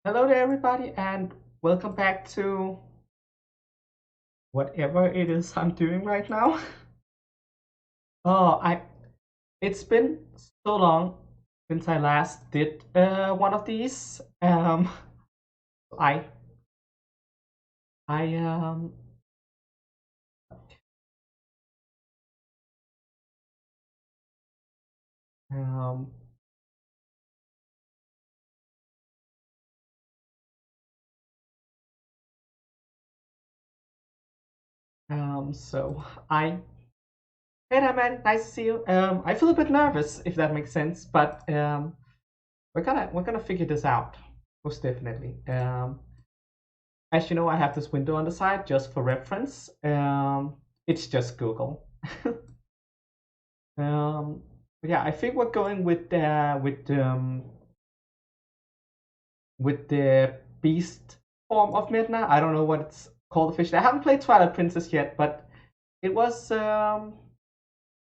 Hello there, everybody, and welcome back to whatever it is I'm doing right now. Oh, it's been so long since I last did one of these. I I um so I Hey there, man, nice to see you. I feel a bit nervous, if that makes sense, but we're gonna figure this out, most definitely. As you know, I have this window on the side just for reference. It's just Google. But yeah, I think we're going with the beast form of Midna. I don't know what it's called officially. I haven't played Twilight Princess yet, but it was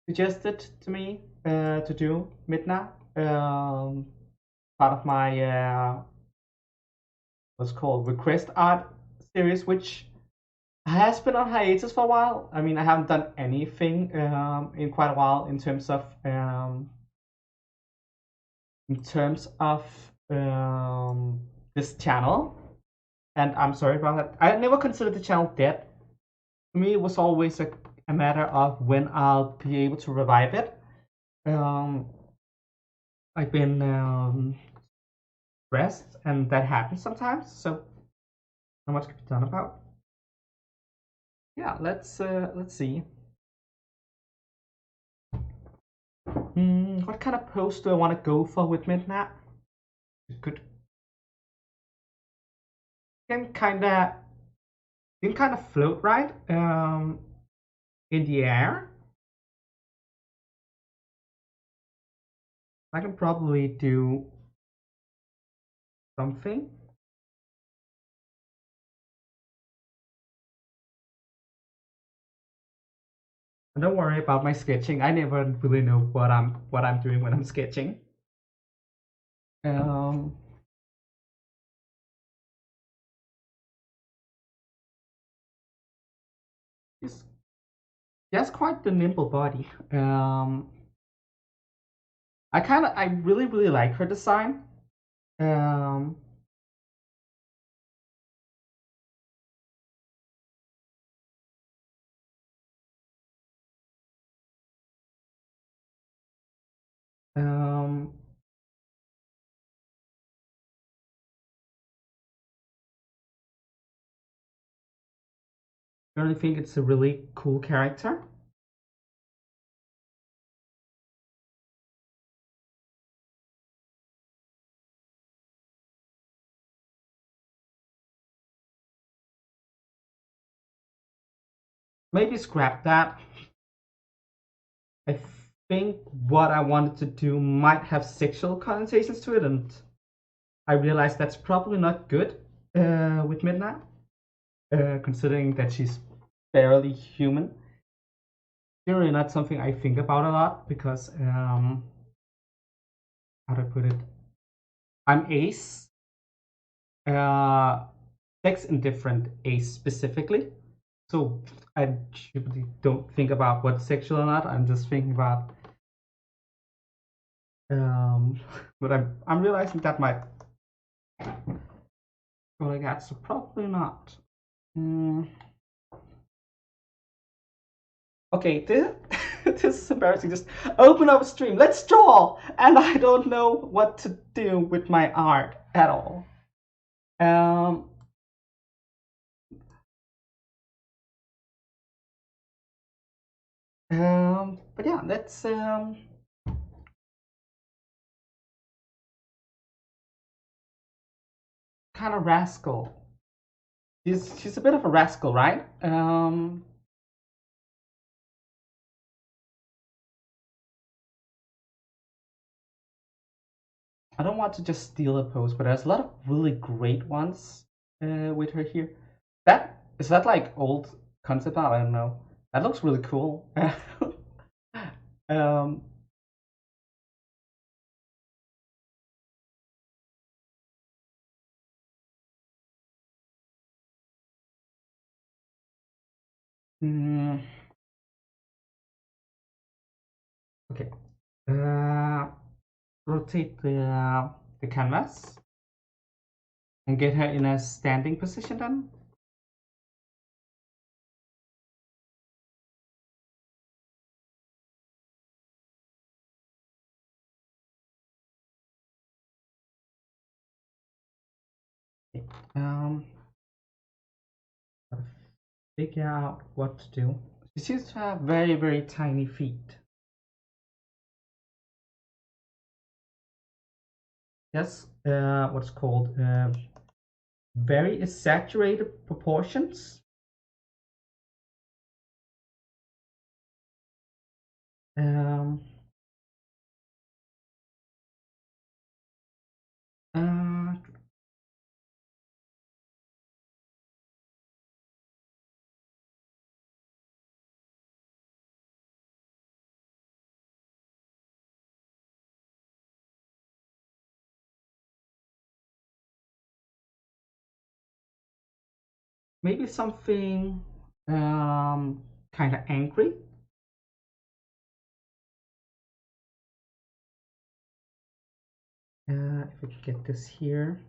suggested to me to do Midna. Part of my what's called request art series, which has been on hiatus for a while. I mean, I haven't done anything in quite a while in terms of this channel, and I'm sorry about that. I never considered the channel dead. To me, it was always a matter of when I'll be able to revive it. Um, I've been stressed, and that happens sometimes. So, not much can be done about. Yeah, let's see. What kind of post do I want to go for with Midna? Could can kind of float right in the air. I can probably do something. And don't worry about my sketching. I never really know what I'm doing when I'm sketching. Um, he's, he has quite the nimble body. I really like her design. Um, um, I really think it's a really cool character. Maybe scrap that. I think what I wanted to do might have sexual connotations to it, and I realized that's probably not good with Midna, considering that she's barely human. Generally, not something I think about a lot because, how do I put it? I'm ace, uh, sex indifferent ace specifically. So I usually don't think about what's sexual or not. I'm just thinking about, but I'm realizing that might go like that. So probably not. Mm. Okay, this, this is embarrassing. Just open up a stream. Let's draw, and I don't know what to do with my art at all. Um, but yeah, let's kind of rascal. She's a bit of a rascal, right? I don't want to just steal a pose, but there's a lot of really great ones with her here. That is that like old concept art? I don't know. That looks really cool. um, Mm, okay. Uh, Rotate the canvas and get her in a standing position then. Okay. Gotta figure out what to do. She seems to have very, very tiny feet. Yes, what's called very exaggerated proportions. Um, uh, Maybe something kind of angry. If we get this here.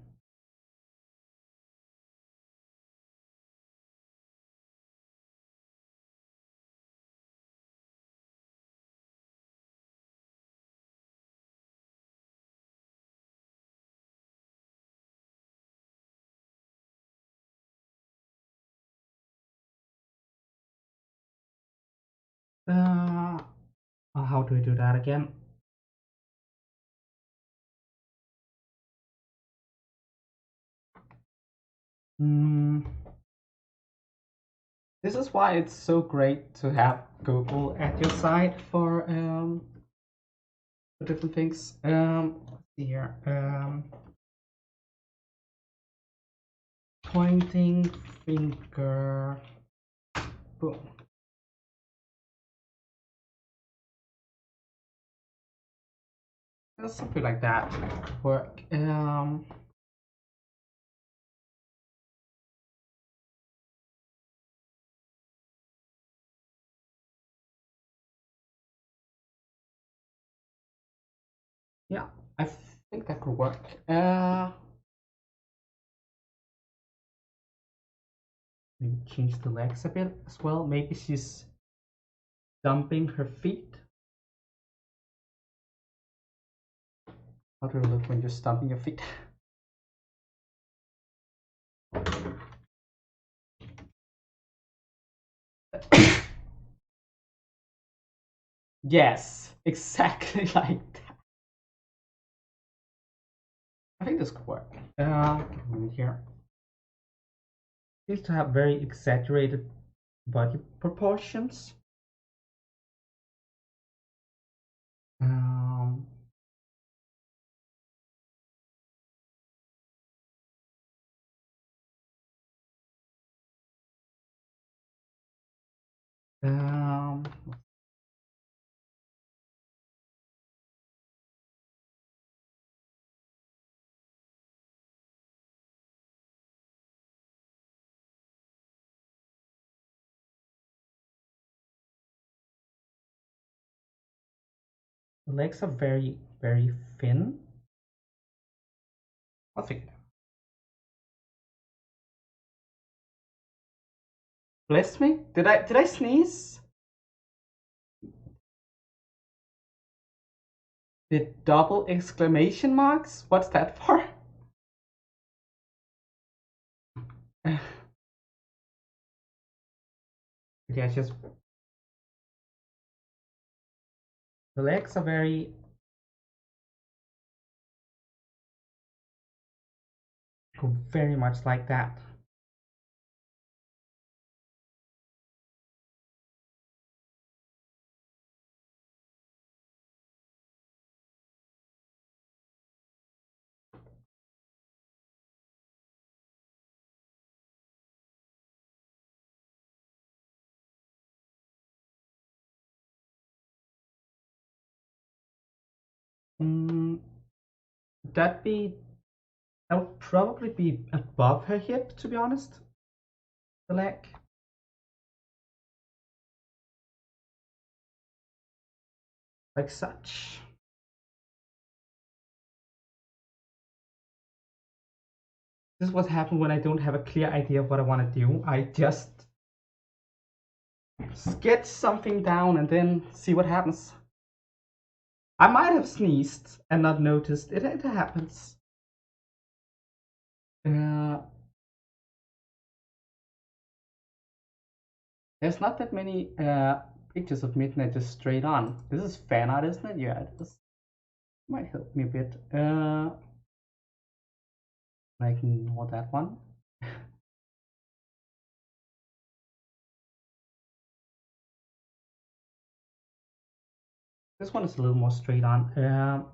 How do we do that again? Mm, this is why it's so great to have Google at your side for different things. Let's see here. Pointing finger. Boom. Something like that could work. Yeah, I think that could work. Maybe change the legs a bit as well. Maybe she's dumping her feet. How do you look when you're stomping your feet? Yes, exactly like that. I think this could work. Here. Seems to have very exaggerated body proportions. Um, um, the legs are very, very thin. I think. Bless me. Did I sneeze? The double exclamation marks? What's that for? Yeah, just the legs are very much like that. Mm, that be that would probably be above her hip, to be honest. The leg. like such. This is what happens when I don't have a clear idea of what I want to do. I just sketch something down and then see what happens. I might have sneezed and not noticed. It happens. There's not that many pictures of Midna just straight on. This is fan art, isn't it? Yeah, this might help me a bit. I can ignore that one. This one is a little more straight on.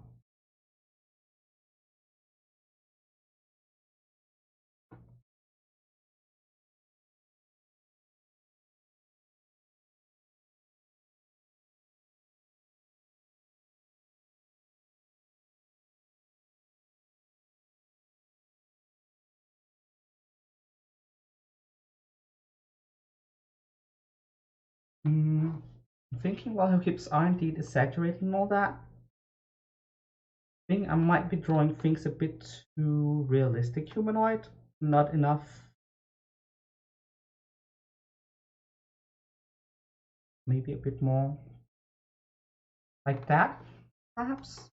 I'm thinking while her hips are indeed exaggerated and all that, I think I might be drawing things a bit too realistic humanoid, not enough. Maybe a bit more like that, perhaps.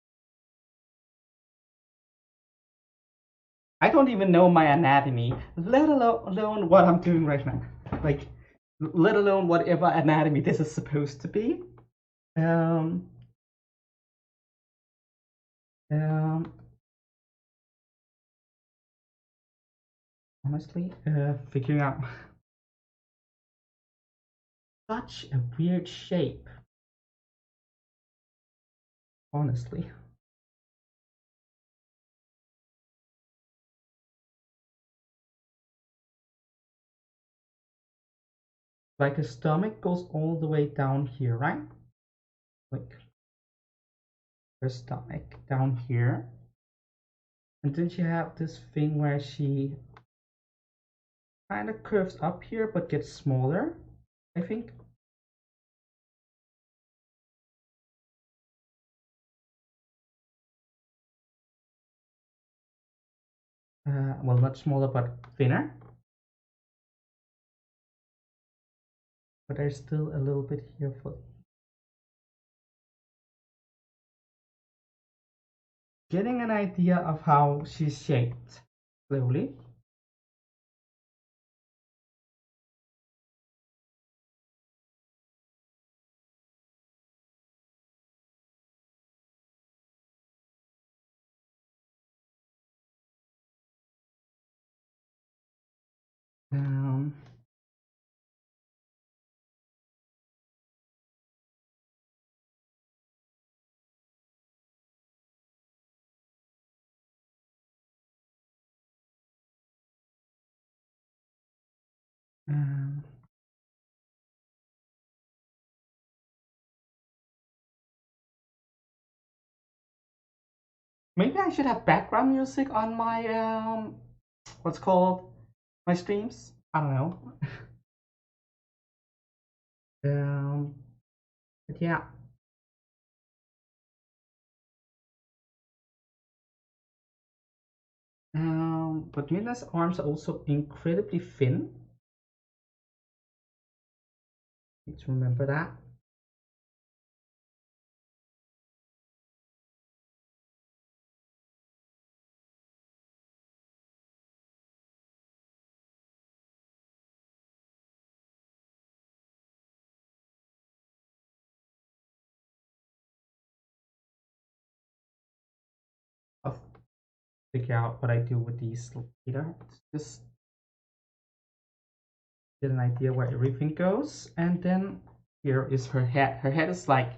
I don't even know my anatomy, let alone what I'm doing right now. Like, let alone whatever anatomy this is supposed to be. Honestly, figuring out such a weird shape. Honestly. Like her stomach goes all the way down here, right? Like her stomach down here. And then she have this thing where she kind of curves up here but gets smaller, I think. Well, not smaller but thinner. But there's still a little bit here for getting an idea of how she's shaped slowly. Um, um, Maybe I should have background music on my what's called my streams. I don't know. But yeah. But Midna's arms are also incredibly thin. Need to remember that. I'll figure out what I do with these later. Just get an idea where everything goes, and then here is her head. Her head is like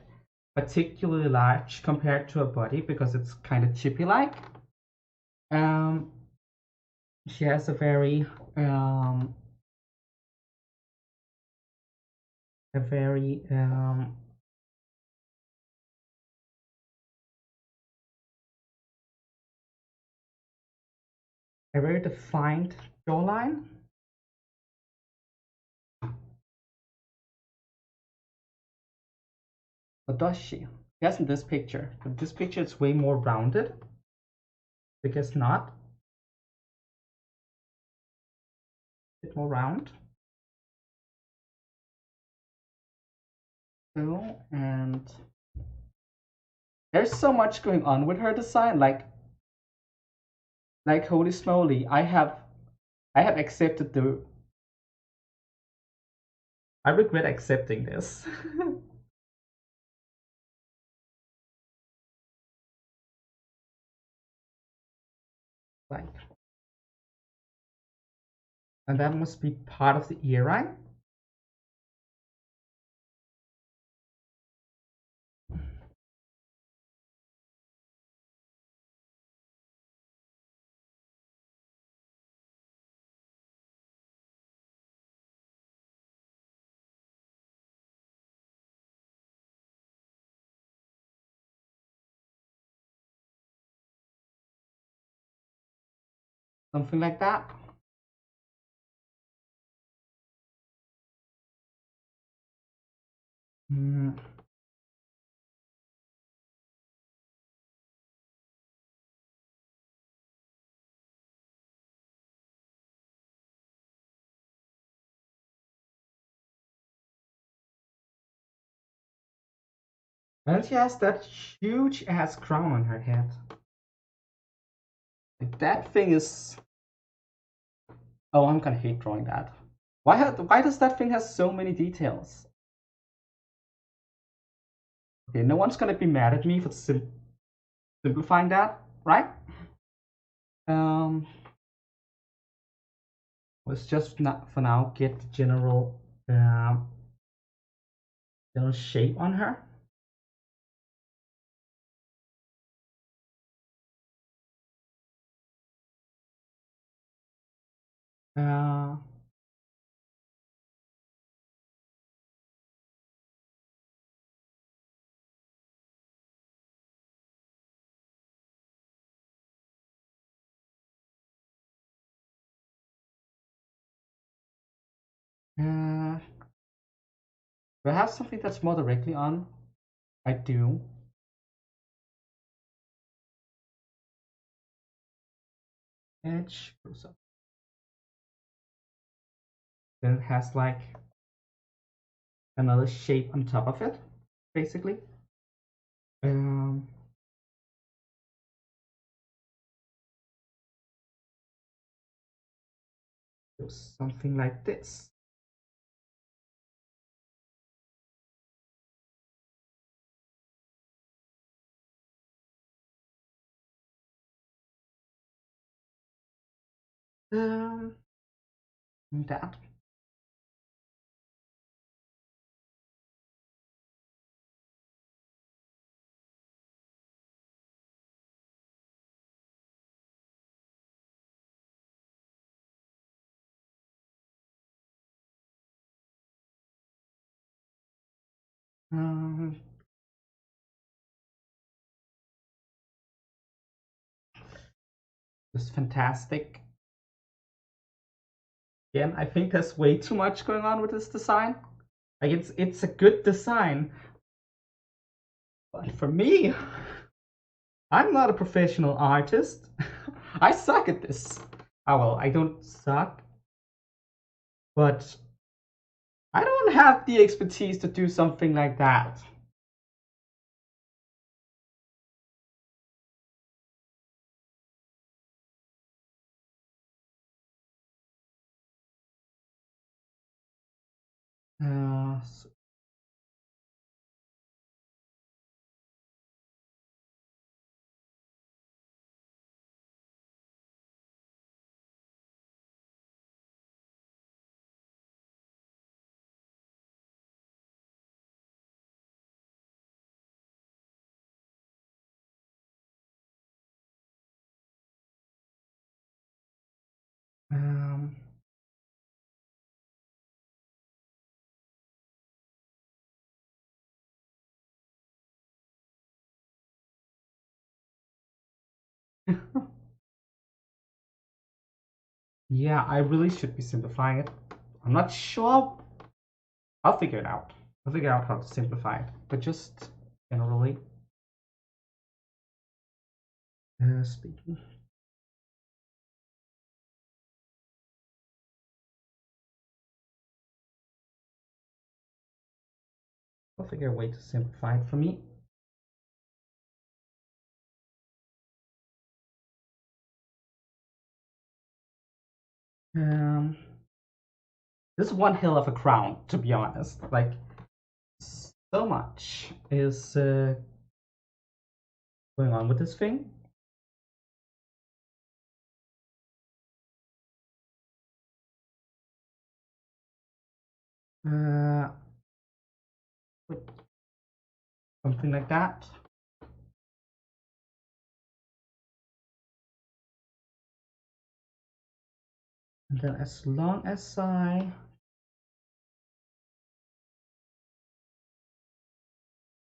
particularly large compared to her body because it's kind of chippy-like. She has a very a very defined jawline. Or does she? Yes, in this picture. But this picture it's way more rounded. I guess not. A bit more round. So, and there's so much going on with her design. Like holy smoly, I have accepted the. I regret accepting this. Like, and that must be part of the earring. Something like that. Mm. And she has that huge ass crown on her head. Like, that thing is. Oh, I'm gonna hate drawing that. Why does that thing have so many details? Okay, no one's gonna be mad at me for simplifying that, right? Let's just not for now get the general shape on her. Do I have something that's more directly on? I do. Edge goes up. Then it has like another shape on top of it, basically. Something like this. That. Just fantastic. Again, I think there's way too much going on with this design. Like it's a good design, but for me, I'm not a professional artist. I suck at this. Oh well, I don't suck, but I don't have the expertise to do something like that. So yeah, I really should be simplifying it. I'm not sure. I'll figure it out. I'll figure out how to simplify it, but just generally. Speaking. I'll figure a way to simplify it for me. This is one hell of a crown, to be honest. Like, so much is going on with this thing. Something like that. And then as long as I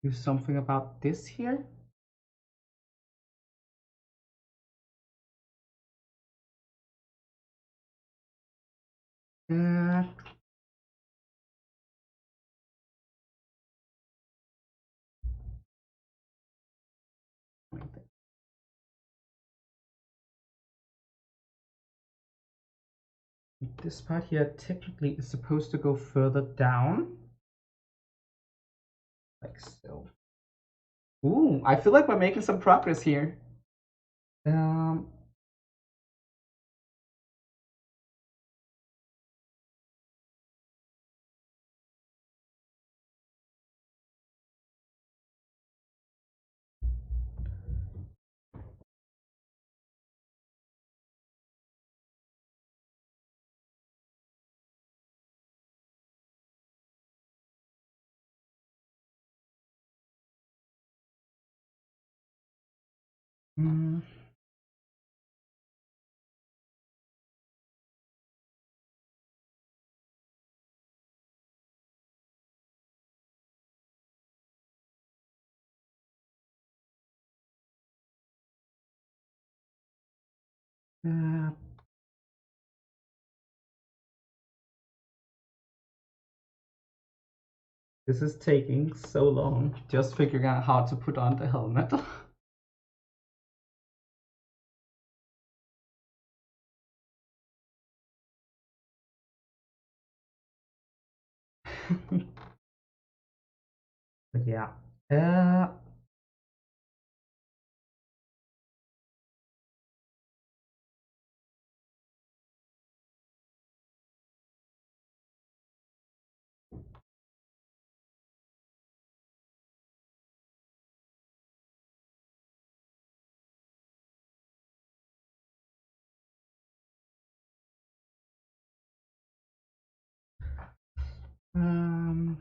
do something about this here. This part here technically is supposed to go further down. Like so. Ooh, I feel like we're making some progress here. This is taking so long, just figuring out how to put on the helmet. But yeah.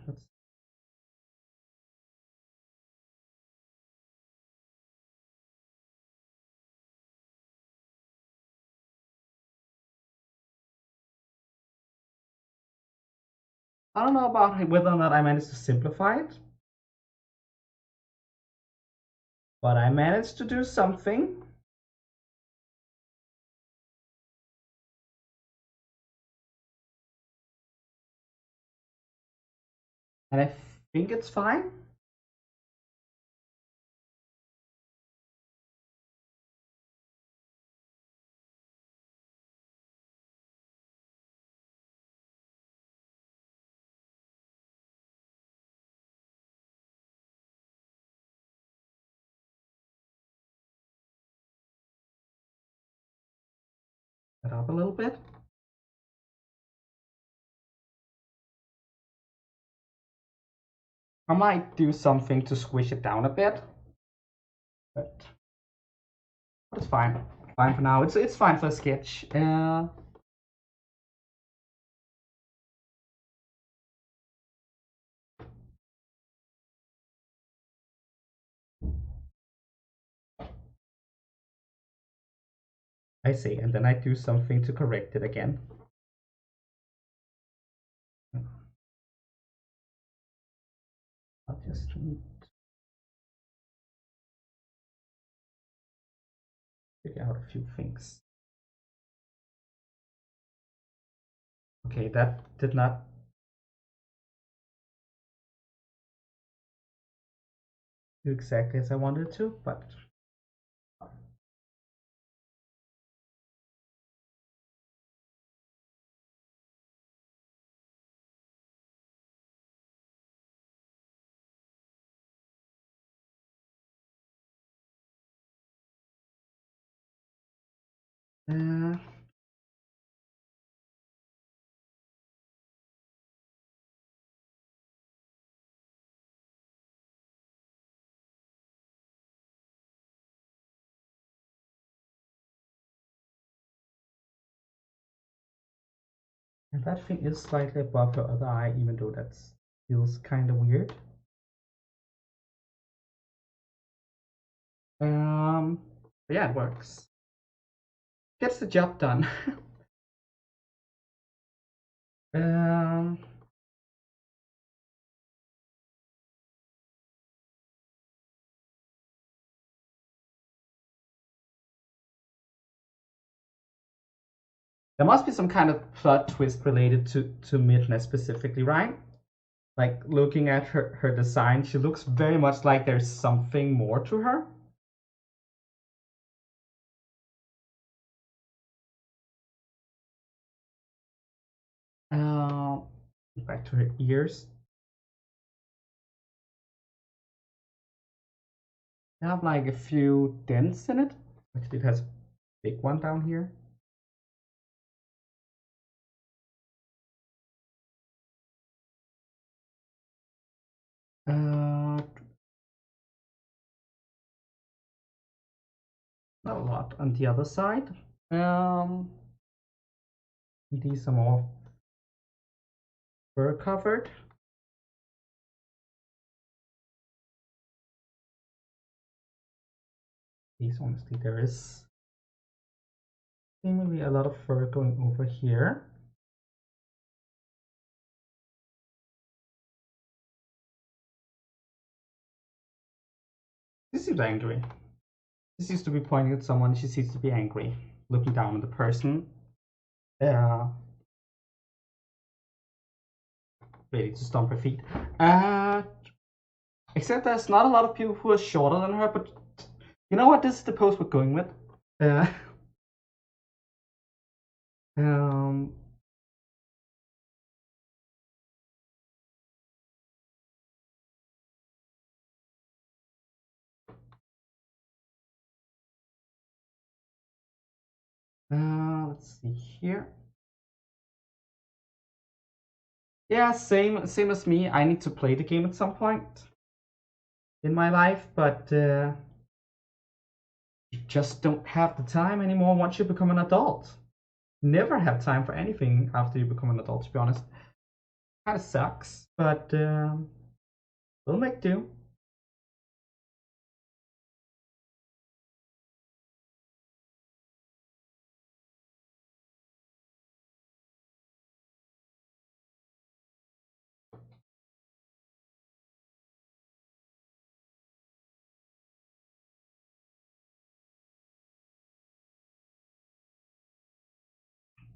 Let's I don't know about whether or not I managed to simplify it, but I managed to do something. And I think it's fine. It up a little bit. I might do something to squish it down a bit, but it's fine. Fine for now. It's fine for a sketch. I see, and then I do something to correct it again. I'll just figure out a few things. Okay, that did not do exactly as I wanted to, but Uh, and that thing is slightly above her other eye, even though that feels kind of weird. Yeah, it works. Gets the job done. um, there must be some kind of plot twist related to Midna specifically, right? Like looking at her design, she looks very much like there's something more to her. Uh, Back to her ears. They have like a few dents in it. Actually, it has a big one down here. Uh, Not a lot on the other side. These are more fur covered. These, honestly, there is seemingly a lot of fur going over here. This seems angry. This used to be pointing at someone. She seems to be angry, looking down at the person. Ready to stomp her feet. Except there's not a lot of people who are shorter than her, but you know what? This is the pose we're going with. Uh, um, let's see here. Yeah, same as me. I need to play the game at some point in my life, but you just don't have the time anymore once you become an adult. Never have time for anything after you become an adult, to be honest. Kind of sucks, but we'll make do.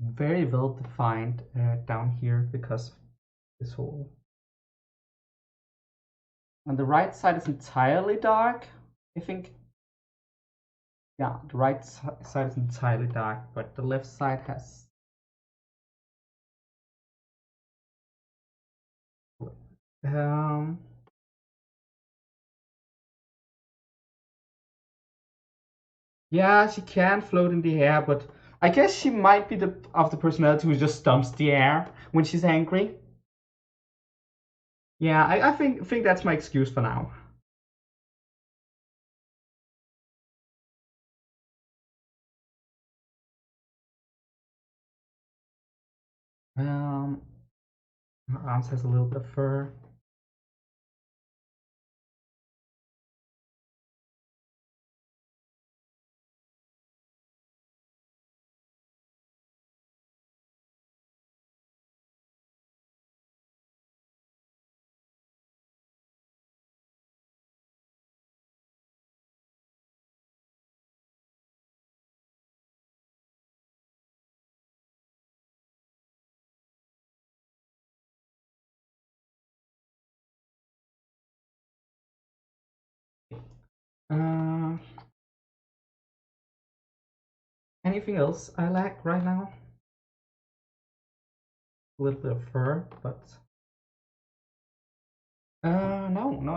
Very well defined down here because of this hole. And the right side is entirely dark, I think. Yeah, the right side is entirely dark, but the left side has yeah, she can float in the air, but I guess she might be the personality who just stumps the air when she's angry. Yeah, I think that's my excuse for now. Um, her arms has a little bit of fur. Uh, Anything else I lack right now? A little bit of fur, but no,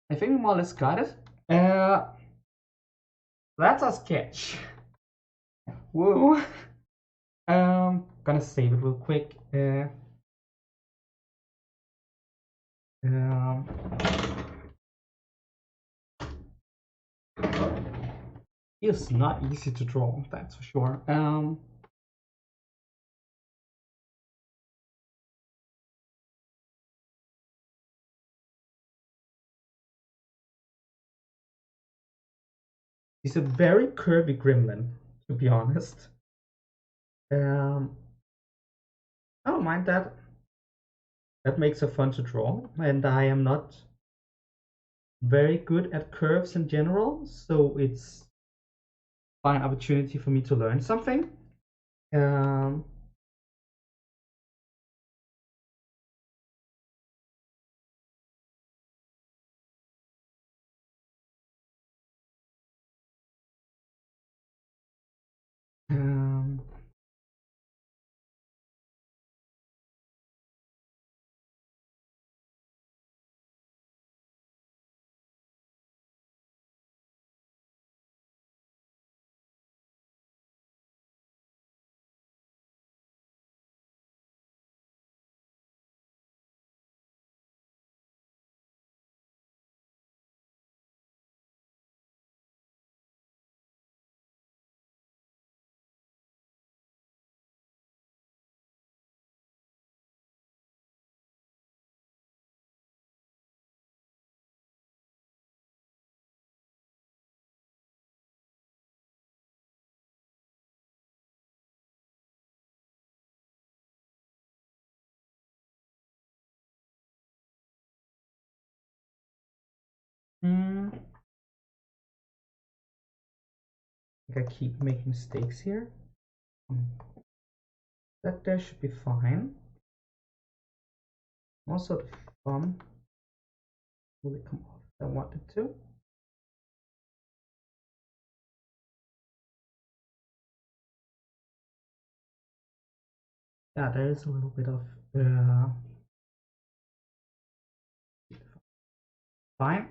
I think we more or less got it. That's a sketch. Whoa. Gonna save it real quick. Um, it's not easy to draw, that's for sure. He's a very curvy gremlin, to be honest. I don't mind that. That makes it fun to draw, and I am not very good at curves in general, so it's a fine opportunity for me to learn something. Um, um, hmm, I think I keep making mistakes here. That there should be fine. Also, the thumb will it come off if I wanted to. Yeah, there is a little bit of fine.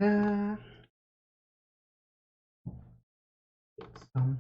Uh, some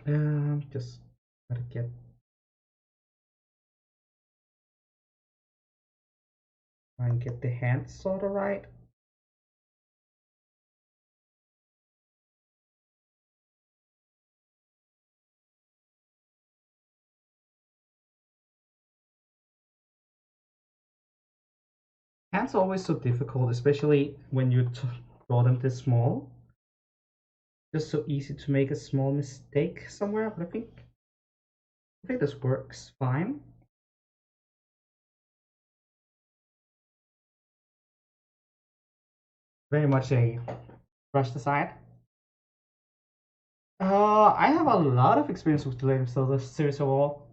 uh, just gotta get try and get the hands sort of right. Hands are always so difficult, especially when you draw them this small. Just so easy to make a small mistake somewhere, but I think this works fine. Very much a brush aside. I have a lot of experience with the latest LoZ series overall.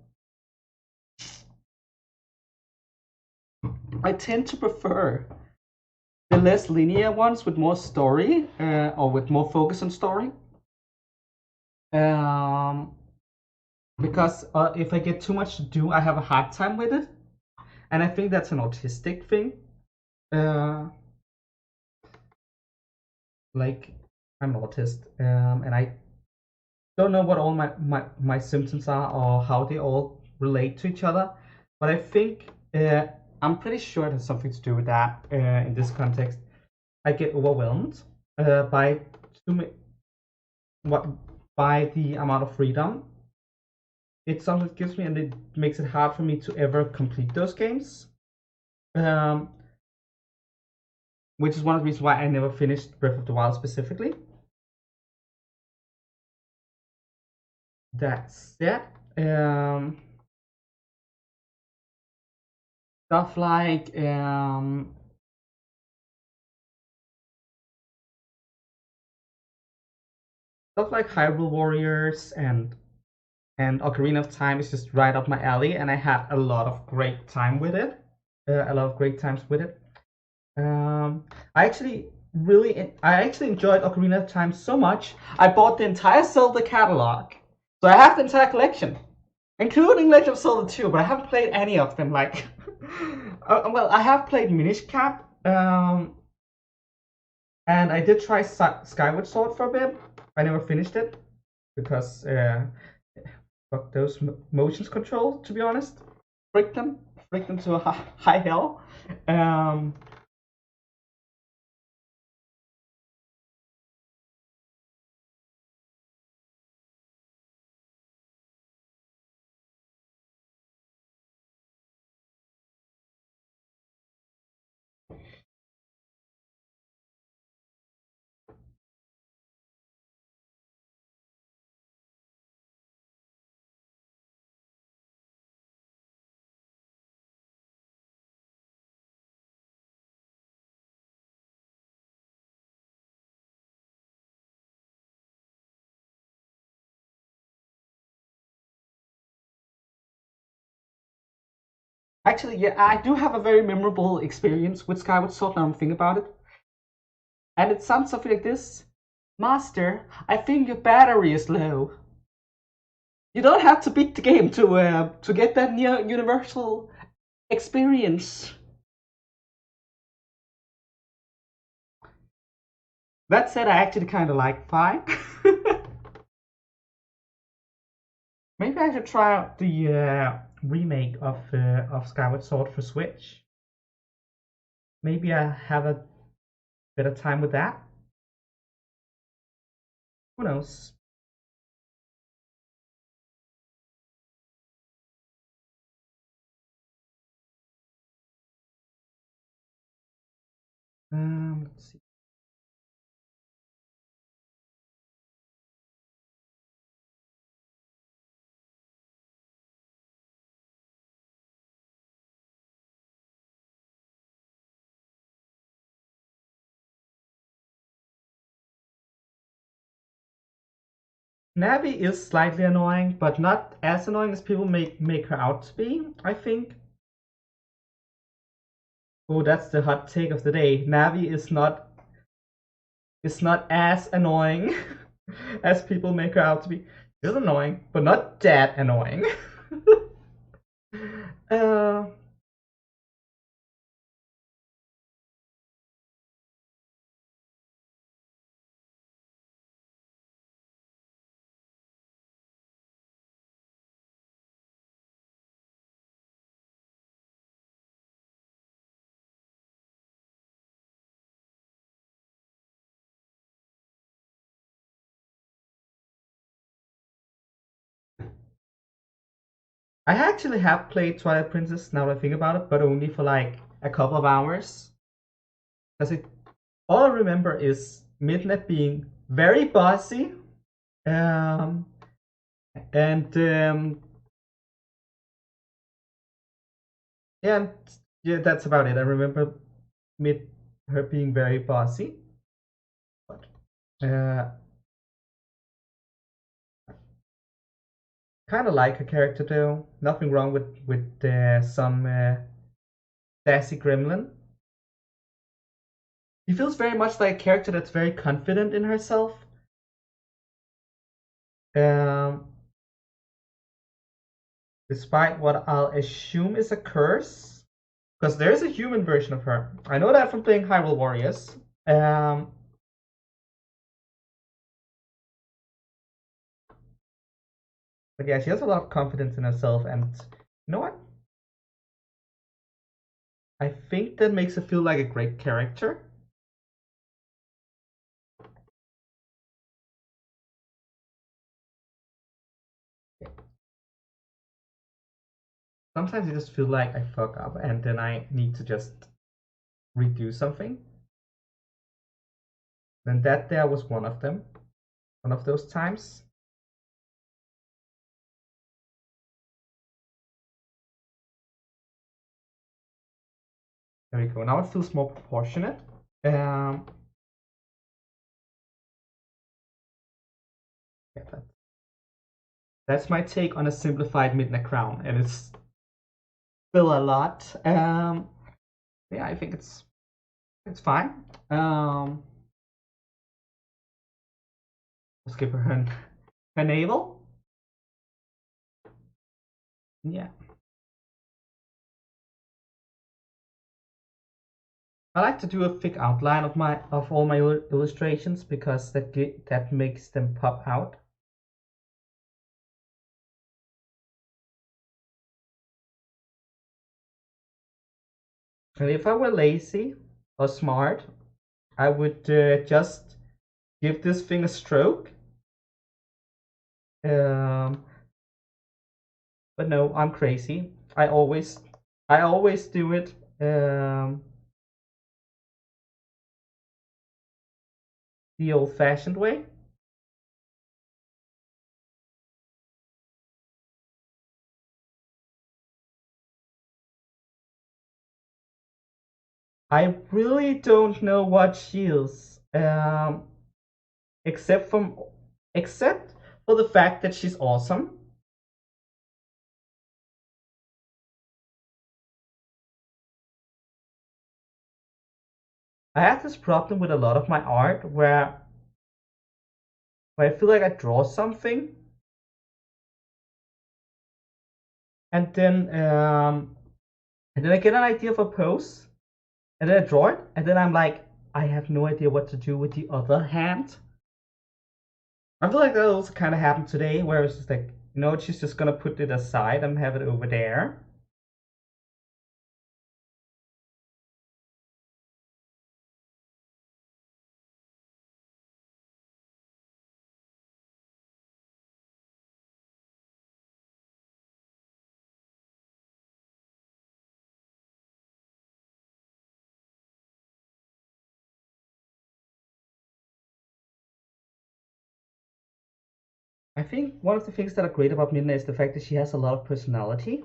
I tend to prefer the less linear ones with more story, or with more focus on story. Because if I get too much to do, I have a hard time with it, and I think that's an autistic thing. Like I'm an autist, and I don't know what all my symptoms are or how they all relate to each other, but I think I'm pretty sure it has something to do with that. In this context, I get overwhelmed by to me, what by the amount of freedom it sometimes gives me, and it makes it hard for me to ever complete those games. Which is one of the reasons why I never finished Breath of the Wild specifically. That's it. Stuff like Hyrule Warriors and Ocarina of Time is just right up my alley, and I had a lot of great time with it. A lot of great times with it. I actually enjoyed Ocarina of Time so much. I bought the entire Zelda catalog, so I have the entire collection, including Legend of Zelda 2. But I haven't played any of them. Like, well, I have played Minish Cap, and I did try Skyward Sword for a bit. I never finished it because fuck those motions control. To be honest, frick them to a high hell. Actually, yeah, I do have a very memorable experience with Skyward Sword now I'm thinking about it. And it sounds something like this. Master, I think your battery is low. You don't have to beat the game to get that near universal experience. That said, I actually kind of like 5. Maybe I should try out the remake of Skyward Sword for Switch. Maybe I have a better time with that. Who knows? Let's see. Navi is slightly annoying, but not as annoying as people make her out to be, I think. Oh, that's the hot take of the day. Navi is not as annoying as people make her out to be. She's annoying, but not that annoying. uh, I actually have played Twilight Princess now that I think about it, but only for like a couple of hours. Because all I remember is Midna being very bossy, and yeah, yeah, that's about it. I remember her being very bossy, but kind of like her character though. Nothing wrong with some sassy gremlin. He feels very much like a character that's very confident in herself. Um, Despite what I'll assume is a curse, because there's a human version of her. I know that from playing Hyrule Warriors. But yeah, she has a lot of confidence in herself, and you know what? I think that makes her feel like a great character. sometimes I just feel like I fuck up and then I need to just redo something. And that there was one of them, one of those times. There we go. Now it feels more proportionate. Yeah, that's my take on a simplified Midna crown, and it's still a lot. Yeah, I think it's fine. Let's give her her navel. Yeah. I like to do a thick outline of all my illustrations because that makes them pop out. And if I were lazy or smart, I would just give this thing a stroke. But no, I'm crazy. I always do it. The old-fashioned way. I really don't know what she is, except for the fact that she's awesome. I have this problem with a lot of my art where I feel like I draw something and then I get an idea of a pose and then I draw it and then I'm like, I have no idea what to do with the other hand. I feel like that also kind of happened today, where it's just like, you know, she's just gonna put it aside and have it over there. I think one of the things that are great about Midna is the fact that she has a lot of personality.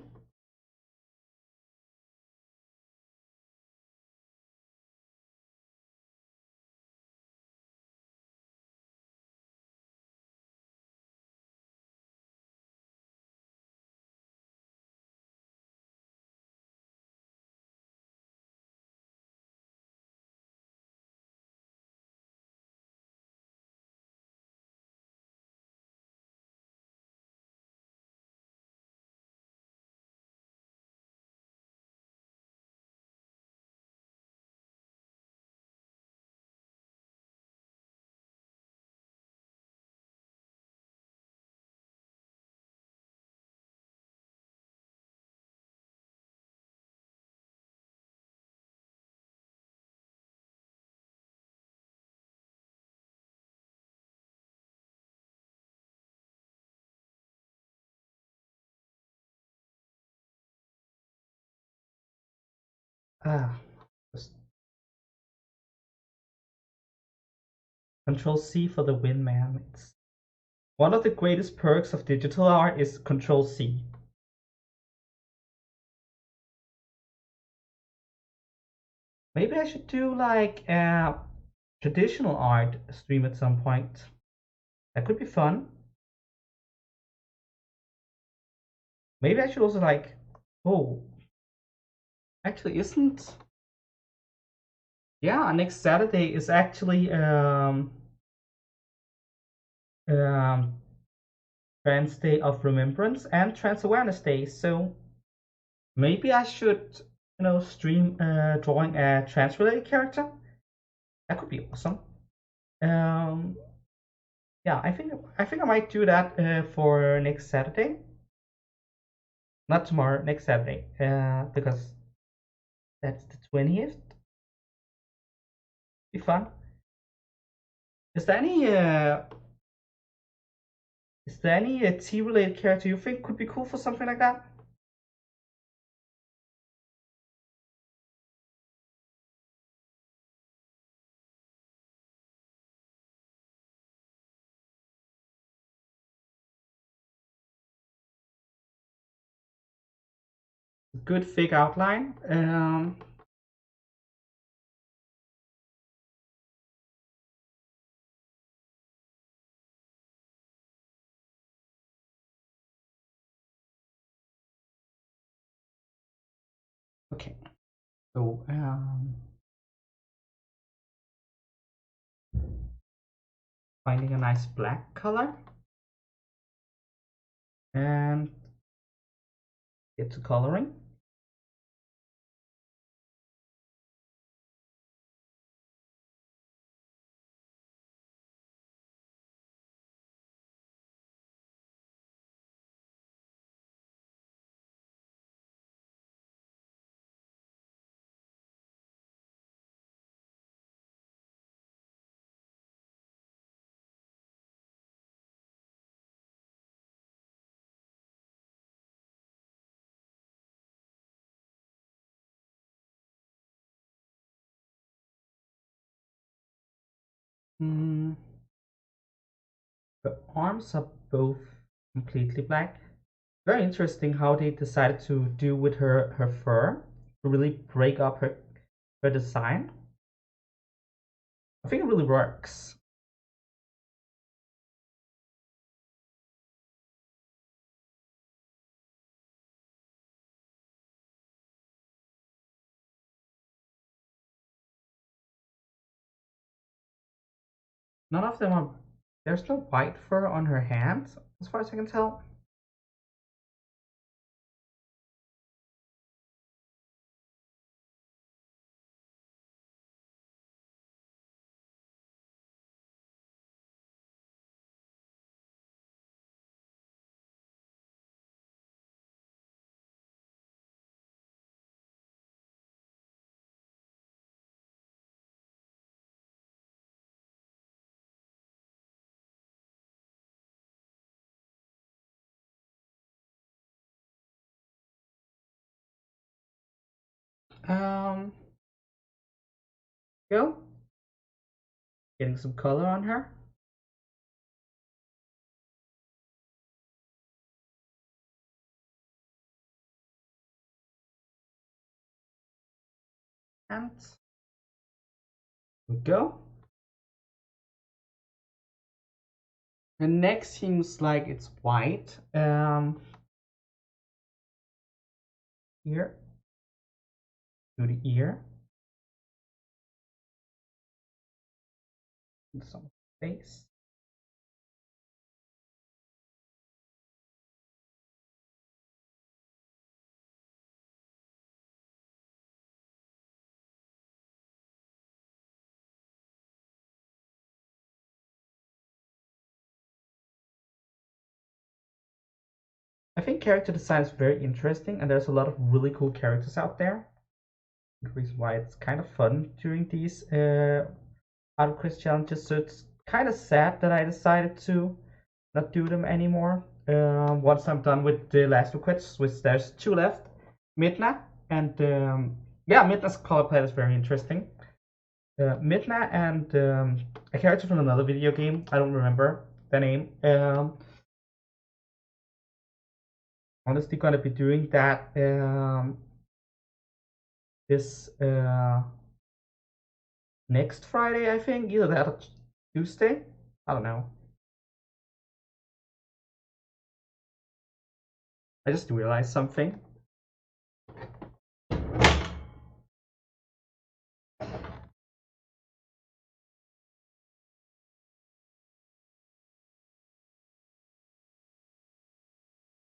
Ah, just Control C for the win, man. It's one of the greatest perks of digital art is Control C. Maybe I should do like a traditional art stream at some point. That could be fun. Maybe I should also like, oh, actually isn't, yeah, next Saturday is actually Trans Day of Remembrance and Trans Awareness Day, so maybe I should, you know, stream drawing a trans-related character. That could be awesome. Yeah, I think I might do that for next Saturday. Not tomorrow, next Saturday, because that's the 20th. Be fun. Is there any T-related character you think could be cool for something like that? good fake outline. Okay, so finding a nice black color and get to coloring. The arms are both completely black. Very interesting how they decided to do with her fur to really break up her design. I think it really works. None of them are. There's no white fur on her hands, as far as I can tell. Um, go. Getting some color on her. And we go. The neck seems like it's white. Here to the ear. And some face. I think character design is very interesting, and there's a lot of really cool characters out there. The reason why it's kind of fun during these Art Quiz challenges. So it's kind of sad that I decided to not do them anymore. Once I'm done with the last requests, which there's 2 left, Midna and yeah, Midna's color palette is very interesting. Midna and a character from another video game. I don't remember the name. Honestly, gonna be doing that this next Friday, I think, either that or Tuesday. I don't know. I just realized something.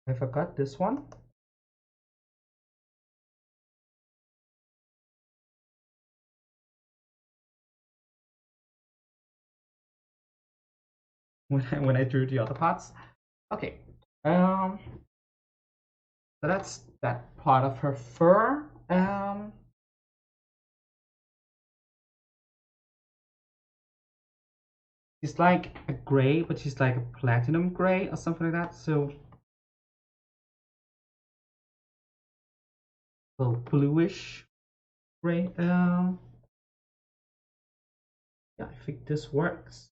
I forgot this one. When I drew the other parts. Okay. So that's that part of her fur. She's like a gray, but she's like a platinum gray or something like that. So bluish gray. Yeah, I think this works.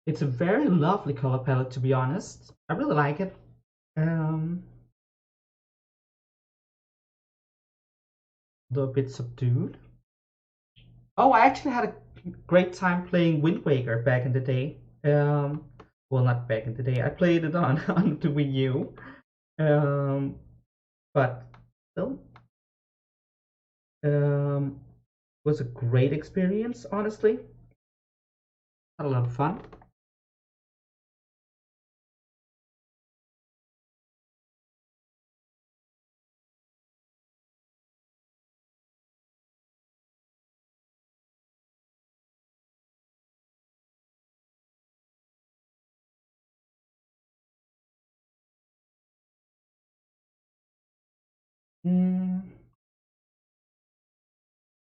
It's a very lovely color palette, to be honest. I really like it. Um, a little bit subdued. Oh, I actually had a great time playing Wind Waker back in the day. Well, not back in the day. I played it on on the Wii U. Um, but still, um, was a great experience. Honestly, had a lot of fun. Mm,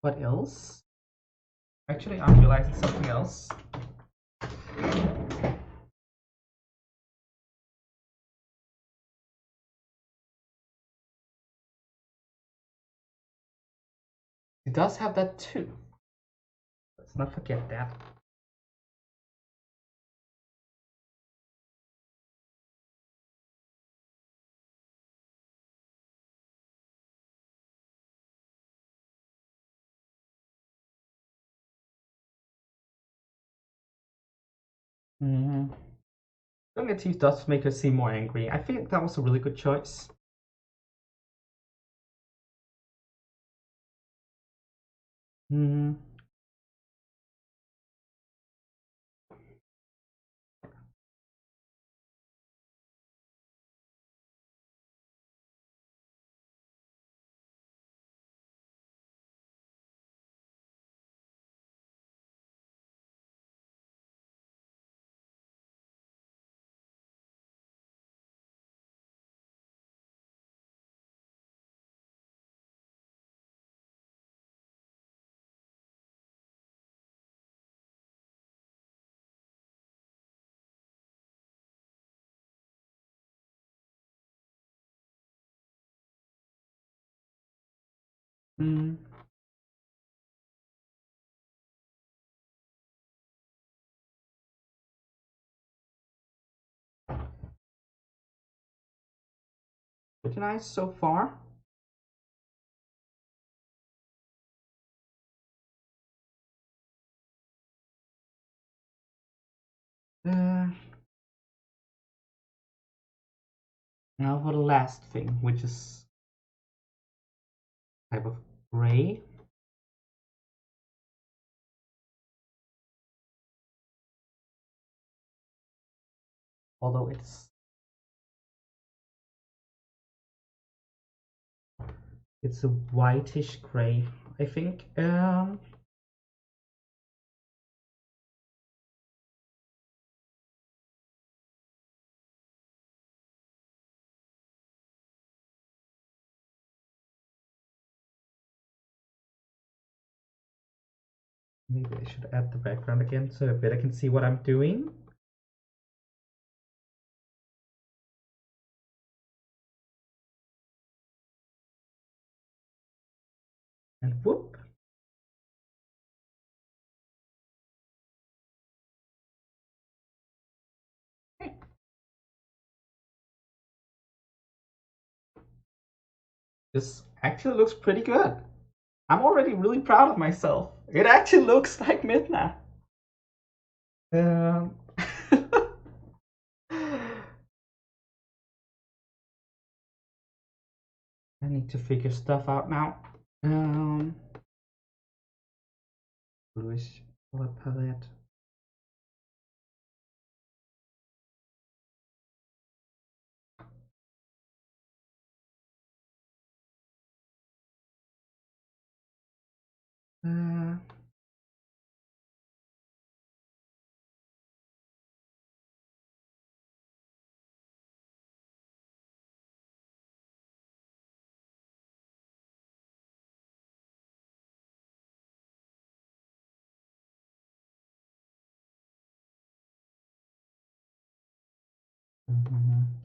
what else? Actually, I'm realizing something else. It does have that too. Let's not forget that. Mm. Young teeth does make her seem more angry. I think that was a really good choice. Mm. Mm. Pretty nice so far. Uh, Now for the last thing, which is type of gray. Although it's a whitish gray, I think. Maybe I should add the background again so I better can see what I'm doing. And whoop. Okay. This actually looks pretty good. I'm already really proud of myself. It actually looks like Midna. Um, I need to figure stuff out now. Um, Bluish color palette. Uh, mhm.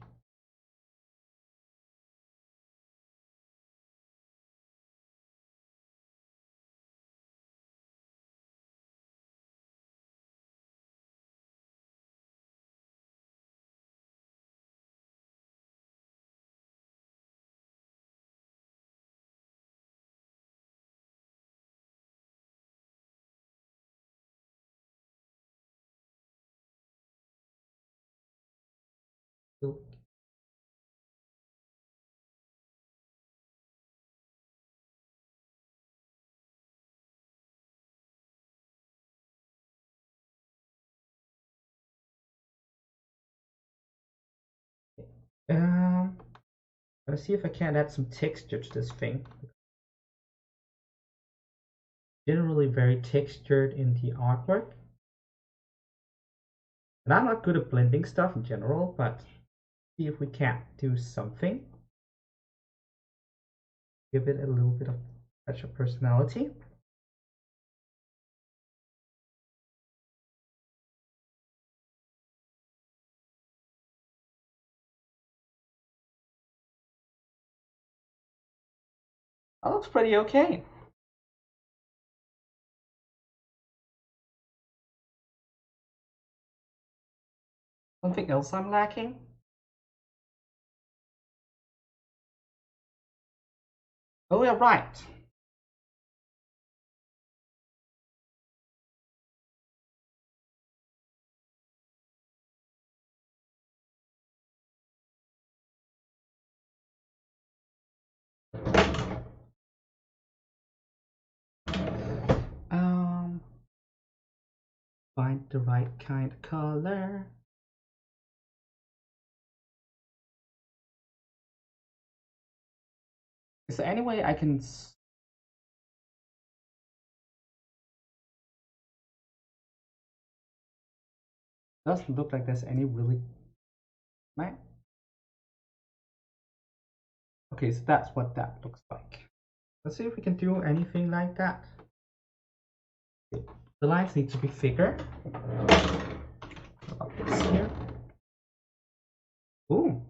Let's see if I can add some texture to this thing. Generally very textured in the artwork. And I'm not good at blending stuff in general, but see if we can do something. Give it a little bit of extra personality. That looks pretty okay. Something else I'm lacking? Oh yeah, right. Find the right kind of color. Is there any way I can... Doesn't look like there's any really... Right? Okay, so that's what that looks like. Let's see if we can do anything like that. Okay. The lines need to be thicker. About this here. Ooh.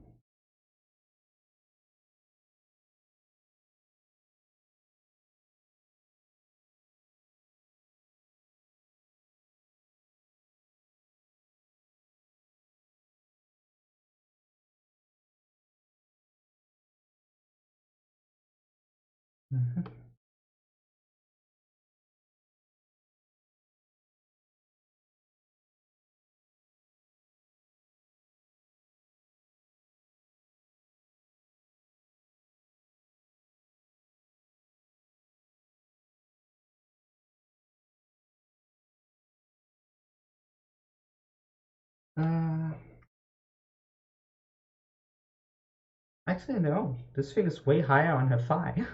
Actually, no. This thing is way higher on her thigh. I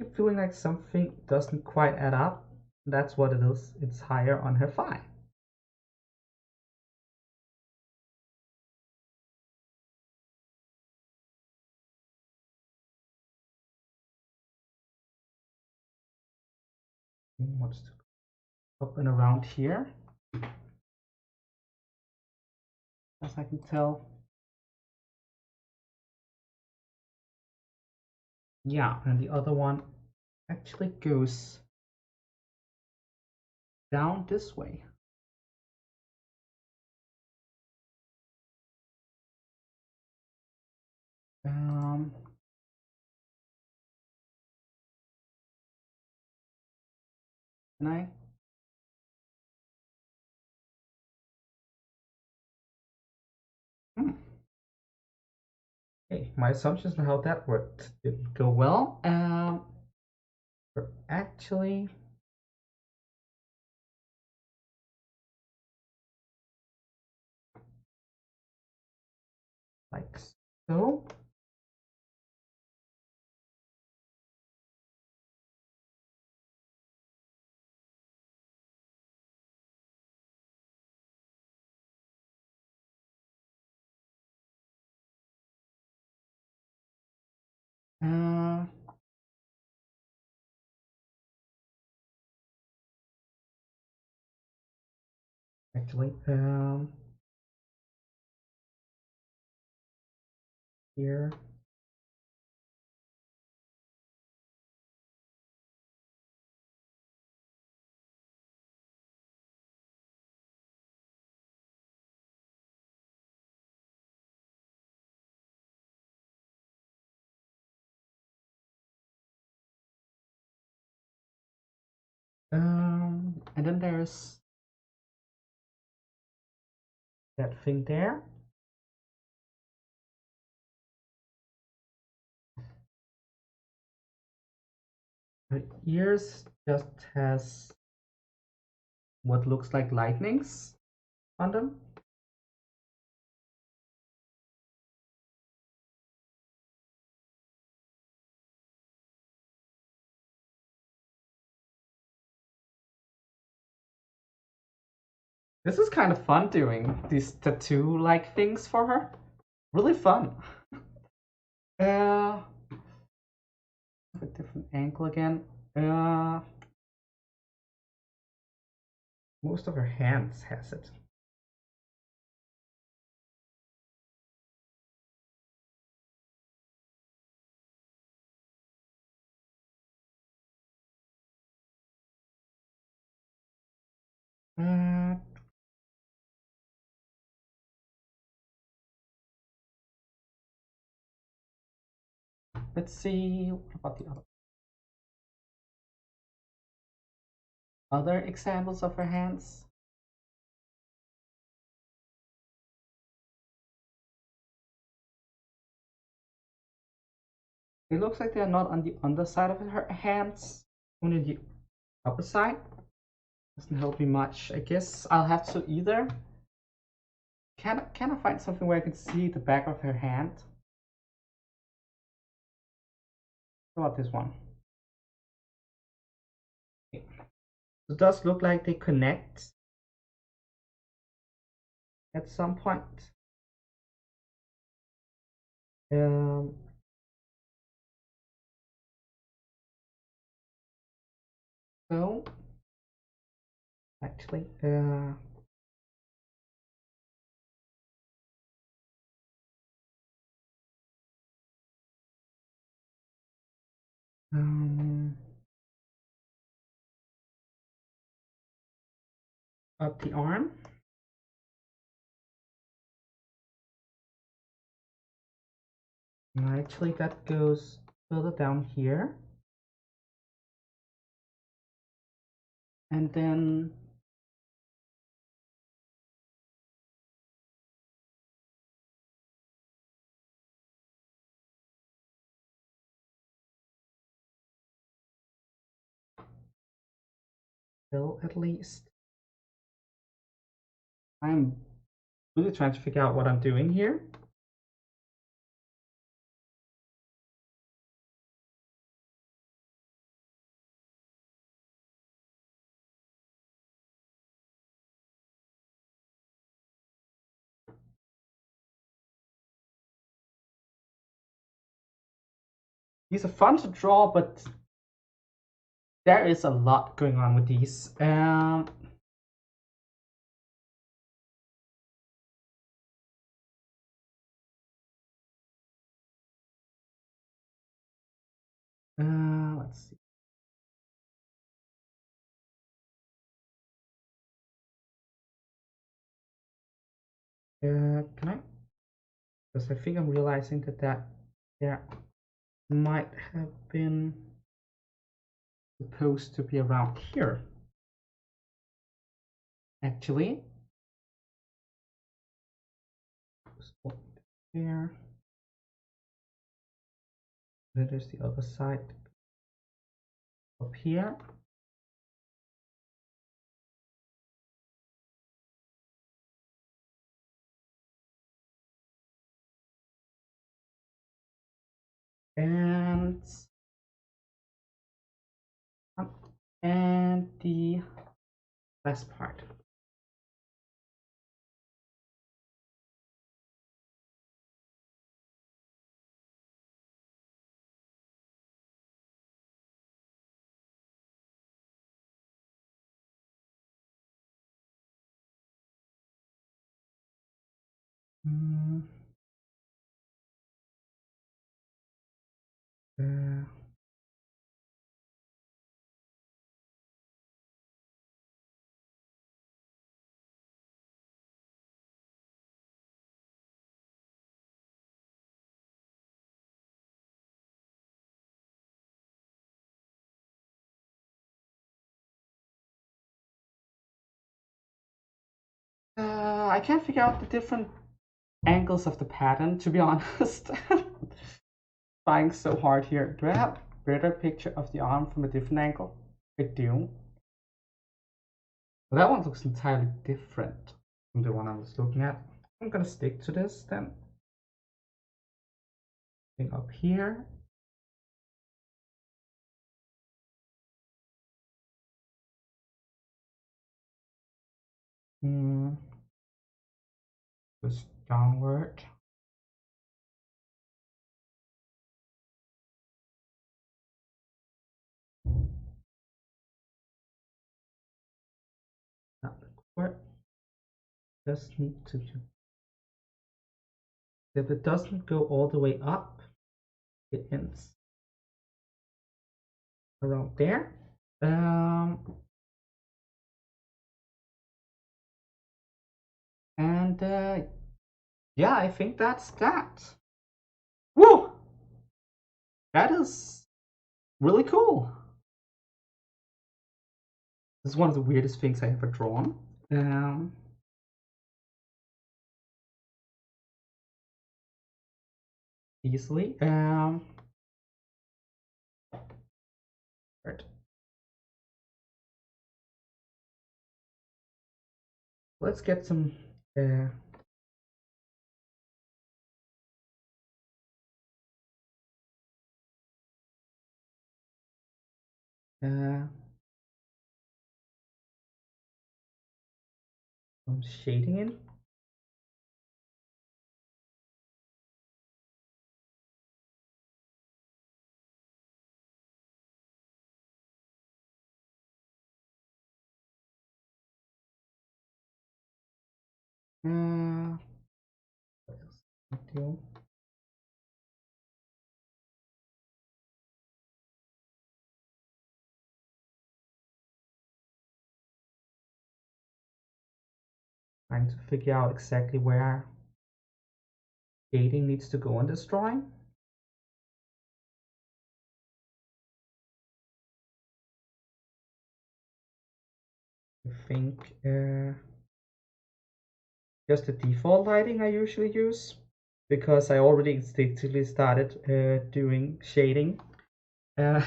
keep feeling like something doesn't quite add up. That's what it is. It's higher on her thigh. Wants to up and around here, as I can tell. Yeah, and the other one actually goes down this way. Can I? Okay, my assumptions on how that worked didn't go well. We're actually like so. Uh, Actually, here. And then there's that thing there. Her ears just has what looks like lightnings on them. This is kind of fun doing these tattoo-like things for her. Really fun. A different angle again. Most of her hands has it. Let's see, what about the other examples of her hands? It looks like they're not on the underside of her hands, only the upper side. Doesn't help me much. I guess I'll have to either. Can I find something where I can see the back of her hand? What about this one? Okay. It does look like they connect at some point. So actually, up the arm. Actually, that goes further down here. And then still, at least. I'm really trying to figure out what I'm doing here. These are fun to draw, but there is a lot going on with these. Let's see. Can I? Because I think I'm realizing that there might have been supposed to be around here. Actually, there. Then there's the other side up here. And the last part. I can't figure out the different angles of the pattern, to be honest. Trying so hard here. Do I have a better picture of the arm from a different angle? I do. Well, that one looks entirely different from the one I was looking at. I'm gonna stick to this then. Thing up here. Goes downward. Upward. Just need to do. If it doesn't go all the way up, it ends around there. And yeah, I think that's that. Woo! That is really cool. This is one of the weirdest things I ever drawn. Easily. Right. Let's get some some shading in. What else can I do? Trying to figure out exactly where shading needs to go on this drawing. I think just the default lighting I usually use, because I already instinctively started doing shading. So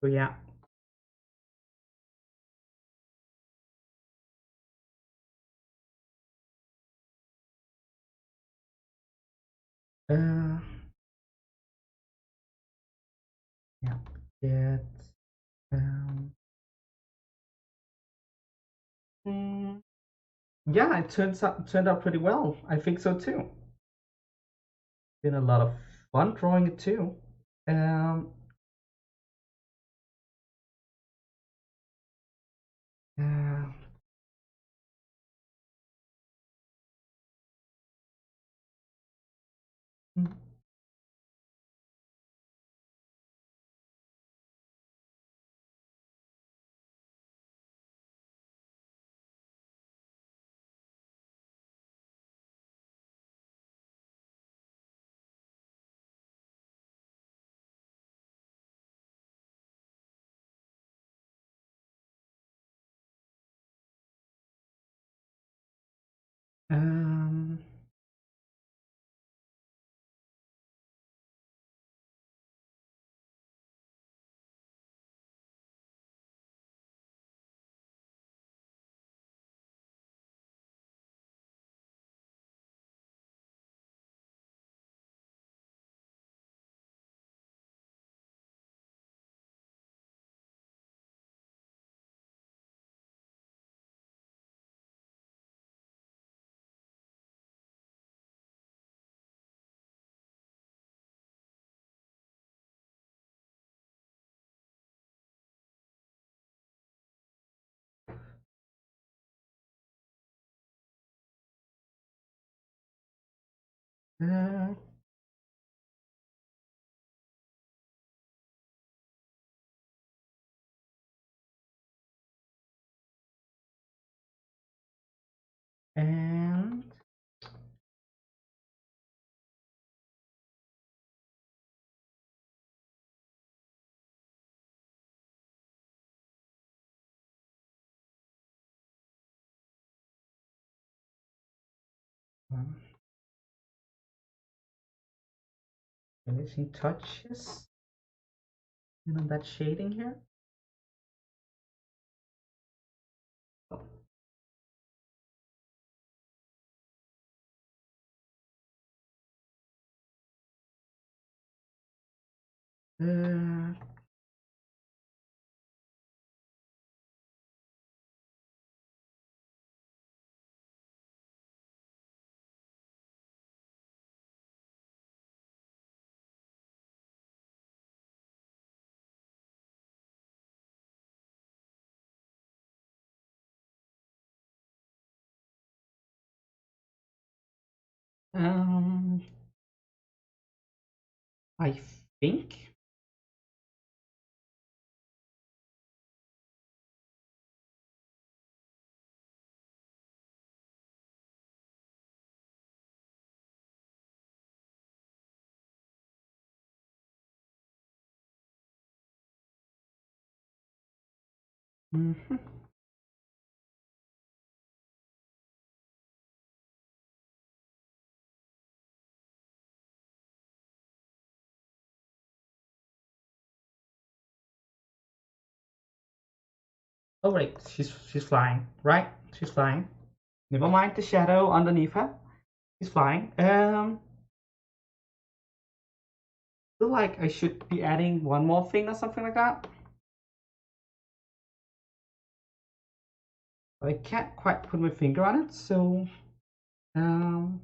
yeah. Yeah. Get yeah, it turned out pretty well. I think so too. Been a lot of fun drawing it too. Um, uh, um, uh, and um, finishing touches. And on that shading here. Uh, Um, I think. Mhm. Oh wait, she's flying, right? She's flying. Never mind the shadow underneath her. She's flying. Feel like I should be adding one more thing or something like that. I can't quite put my finger on it, so um,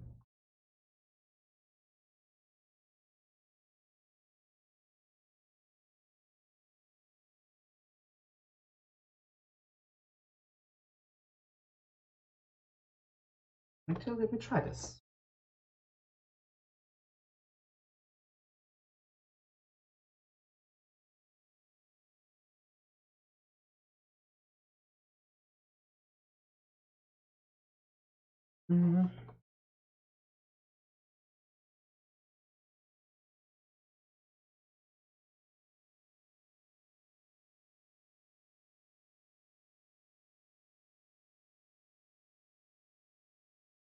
actually let me try this. Mm-hmm.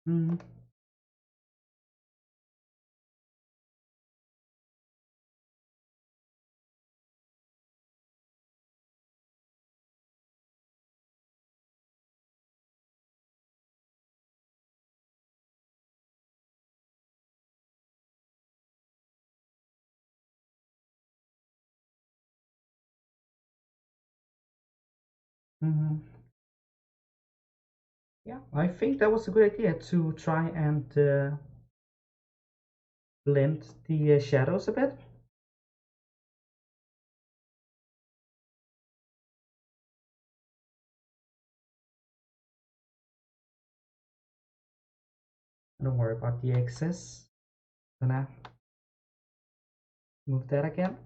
Mm-hmm. Mm-hmm. Yeah, I think that was a good idea to try and blend the shadows a bit. Don't worry about the excess. Gonna move that again.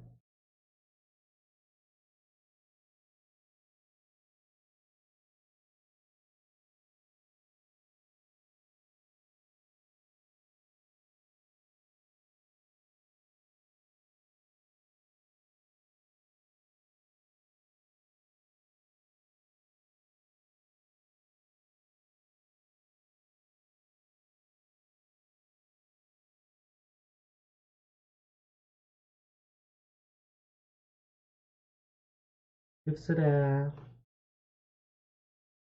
Gives it a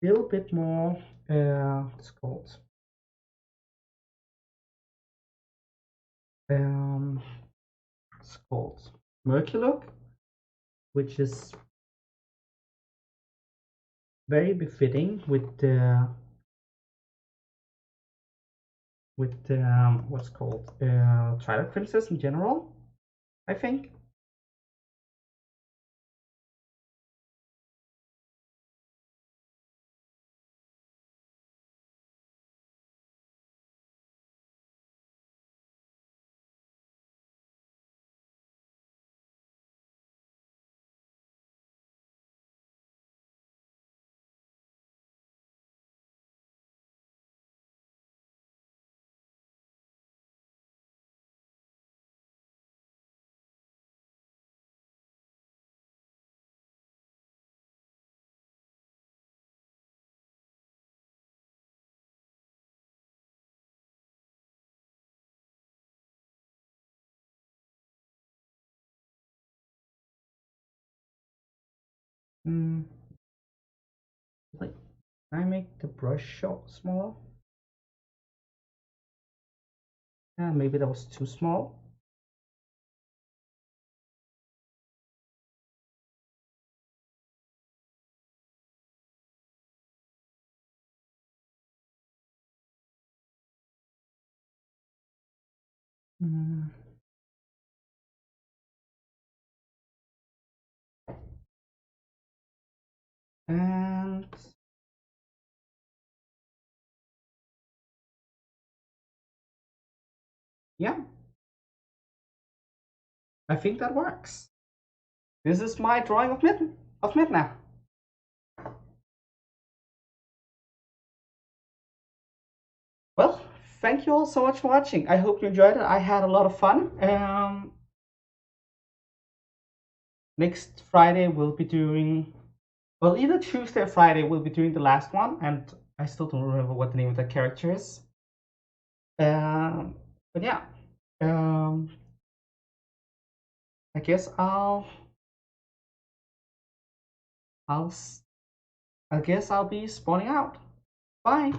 little bit more. It's called um, it's called murky look, which is very befitting with what's called Twilight Princess in general. I think. Mm, like I make the brush shot smaller. Maybe that was too small. Mm, and yeah, I think that works. This is my drawing of Midna. Well, thank you all so much for watching. I hope you enjoyed it. I had a lot of fun. Next Friday we'll be doing, well, either Tuesday or Friday we'll be doing the last one, and I still don't remember what the name of that character is. But yeah, um, I guess I'll I guess I'll be spawning out. Bye.